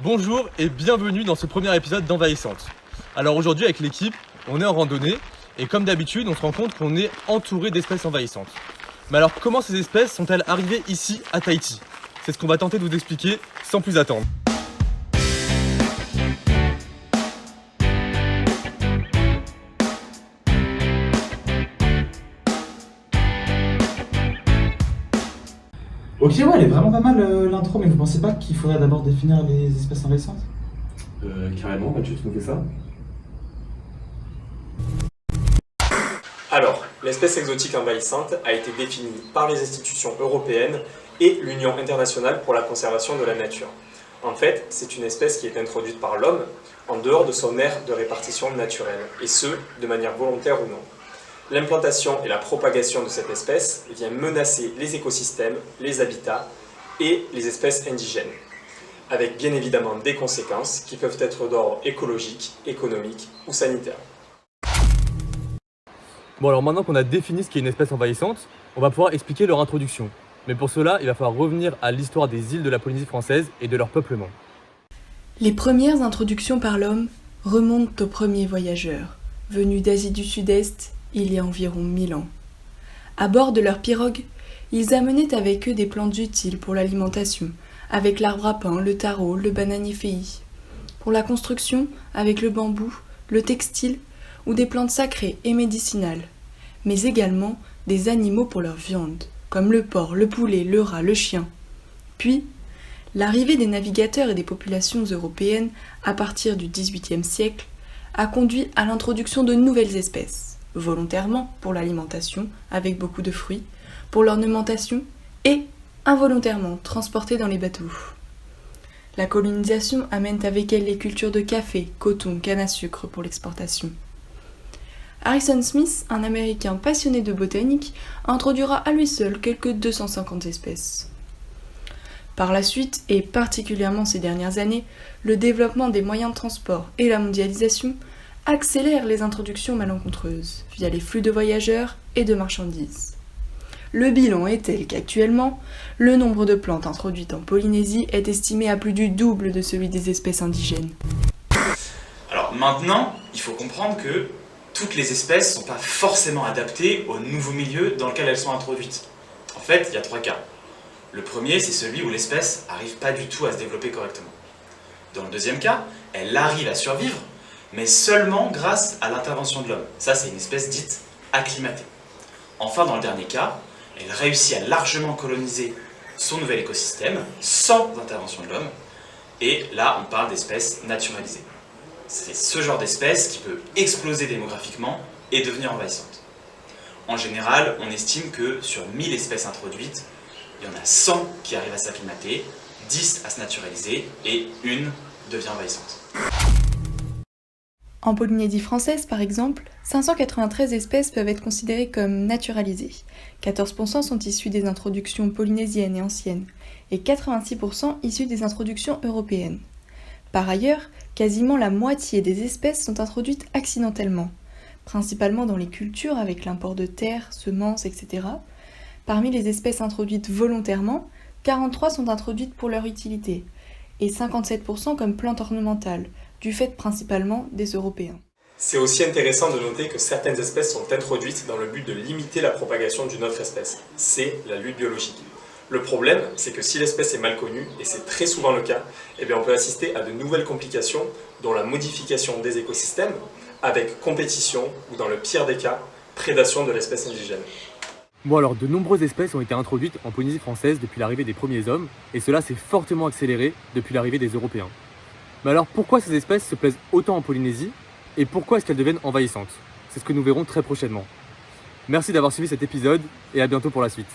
Bonjour et bienvenue dans ce premier épisode d'Envahissante. Alors aujourd'hui avec l'équipe, on est en randonnée et comme d'habitude on se rend compte qu'on est entouré d'espèces envahissantes. Mais alors comment ces espèces sont-elles arrivées ici à Tahiti? C'est ce qu'on va tenter de vous expliquer sans plus attendre. Ok, ouais, elle est vraiment pas mal l'intro, mais vous pensez pas qu'il faudrait d'abord définir les espèces envahissantes? Carrément, tu nous fais ça? Alors, l'espèce exotique envahissante a été définie par les institutions européennes et l'Union internationale pour la conservation de la nature. En fait, c'est une espèce qui est introduite par l'homme en dehors de son aire de répartition naturelle, et ce, de manière volontaire ou non. L'implantation et la propagation de cette espèce vient menacer les écosystèmes, les habitats et les espèces indigènes, avec bien évidemment des conséquences qui peuvent être d'ordre écologique, économique ou sanitaire. Bon alors maintenant qu'on a défini ce qu'est une espèce envahissante, on va pouvoir expliquer leur introduction. Mais pour cela, il va falloir revenir à l'histoire des îles de la Polynésie française et de leur peuplement. Les premières introductions par l'homme remontent aux premiers voyageurs, venus d'Asie du Sud-Est il y a environ 1000 ans. À bord de leurs pirogues, ils amenaient avec eux des plantes utiles pour l'alimentation, avec l'arbre à pain, le taro, le bananiféi. Pour la construction, avec le bambou, le textile ou des plantes sacrées et médicinales, mais également des animaux pour leur viande, comme le porc, le poulet, le rat, le chien. Puis, l'arrivée des navigateurs et des populations européennes à partir du XVIIIe siècle a conduit à l'introduction de nouvelles espèces, volontairement pour l'alimentation, avec beaucoup de fruits, pour l'ornementation et involontairement transportées dans les bateaux. La colonisation amène avec elle les cultures de café, coton, canne à sucre pour l'exportation. Harrison Smith, un Américain passionné de botanique, introduira à lui seul quelques 250 espèces. Par la suite, et particulièrement ces dernières années, le développement des moyens de transport et la mondialisation accélèrent les introductions malencontreuses via les flux de voyageurs et de marchandises. Le bilan est tel qu'actuellement, le nombre de plantes introduites en Polynésie est estimé à plus du double de celui des espèces indigènes. Alors maintenant, il faut comprendre que toutes les espèces ne sont pas forcément adaptées au nouveau milieu dans lequel elles sont introduites. En fait, il y a 3 cas. Le premier, c'est celui où l'espèce n'arrive pas du tout à se développer correctement. Dans le deuxième cas, elle arrive à survivre, mais seulement grâce à l'intervention de l'homme. Ça, c'est une espèce dite acclimatée. Enfin, dans le dernier cas, elle réussit à largement coloniser son nouvel écosystème sans intervention de l'homme, et là, on parle d'espèces naturalisées. C'est ce genre d'espèce qui peut exploser démographiquement et devenir envahissante. En général, on estime que sur 1000 espèces introduites, il y en a 100 qui arrivent à s'acclimater, 10 à se naturaliser et une devient envahissante. En Polynésie française, par exemple, 593 espèces peuvent être considérées comme naturalisées. 14% sont issues des introductions polynésiennes et anciennes, et 86% issues des introductions européennes. Par ailleurs, quasiment la moitié des espèces sont introduites accidentellement, principalement dans les cultures avec l'import de terres, semences, etc. Parmi les espèces introduites volontairement, 43 sont introduites pour leur utilité, et 57% comme plantes ornementales, du fait principalement des Européens. C'est aussi intéressant de noter que certaines espèces sont introduites dans le but de limiter la propagation d'une autre espèce. C'est la lutte biologique. Le problème, c'est que si l'espèce est mal connue, et c'est très souvent le cas, on peut assister à de nouvelles complications, dont la modification des écosystèmes, avec compétition, ou dans le pire des cas, prédation de l'espèce indigène. Bon alors de nombreuses espèces ont été introduites en Polynésie française depuis l'arrivée des premiers hommes, et cela s'est fortement accéléré depuis l'arrivée des Européens. Mais alors pourquoi ces espèces se plaisent autant en Polynésie, et pourquoi est-ce qu'elles deviennent envahissantes? C'est ce que nous verrons très prochainement. Merci d'avoir suivi cet épisode, et à bientôt pour la suite.